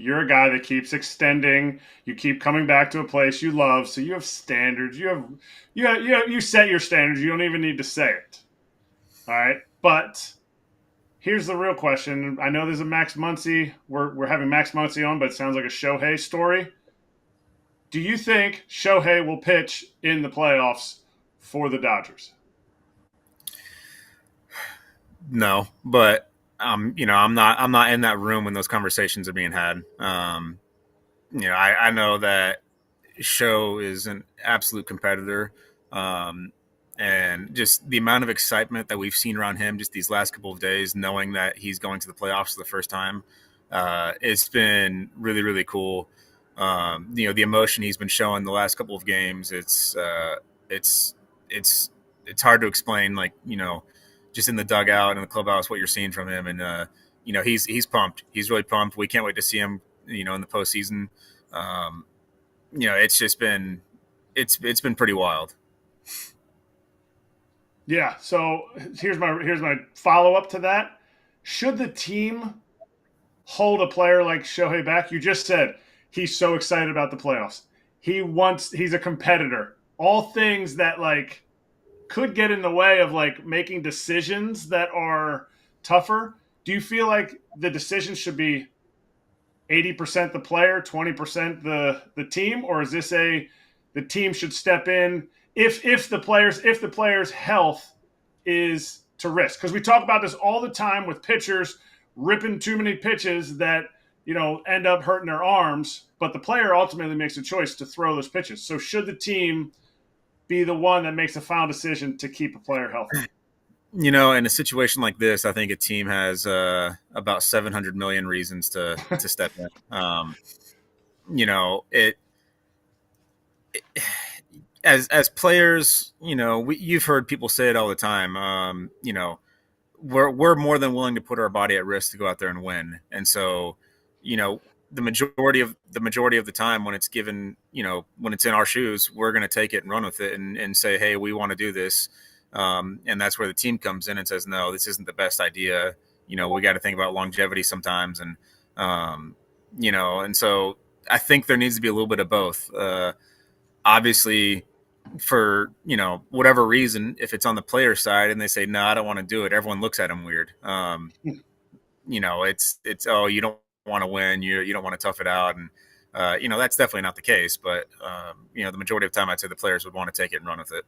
You're a guy that keeps extending. You keep coming back to a place you love, so you have standards. You set your standards. You don't even need to say it. All right, but here's the real question. I know there's a Max Muncy. We're having Max Muncy on, but it sounds like a Shohei story. Do you think Shohei will pitch in the playoffs for the Dodgers? No, but I'm not in that room when those conversations are being had. I know that Show is an absolute competitor. Um, and just the amount of excitement that we've seen around him just these last couple of days, knowing that he's going to the playoffs for the first time, it's been really, really cool. The emotion he's been showing the last couple of games, it's it's it's hard to explain. Like, just in the dugout and the clubhouse, what you're seeing from him, and he's pumped. He's really pumped. We can't wait to see him, in the postseason. Um, it's just been it's been pretty wild. Yeah. So here's my follow up to that. Should the team hold a player like Shohei back? You just said he's so excited about the playoffs. He's a competitor. All things that like could get in the way of like making decisions that are tougher. Do you feel like the decision should be 80% the player, 20% the team, or is this a the team should step in if the player's health is to risk? Because we talk about this all the time with pitchers ripping too many pitches that end up hurting their arms, but the player ultimately makes a choice to throw those pitches. So should the team be the one that makes a final decision to keep a player healthy? In a situation like this, I think a team has about 700 million reasons to step in. It as players, you've heard people say it all the time. We're more than willing to put our body at risk to go out there and win. And so, the majority of the time when it's given, when it's in our shoes, we're going to take it and run with it and say, hey, we want to do this. And that's where the team comes in and says, no, this isn't the best idea. We got to think about longevity sometimes. And so I think there needs to be a little bit of both. Obviously, for whatever reason, if it's on the player side and they say no, I don't want to do it, everyone looks at them weird. It's oh, you don't want to win, you don't want to tough it out, and that's definitely not the case. But the majority of the time, I'd say the players would want to take it and run with it.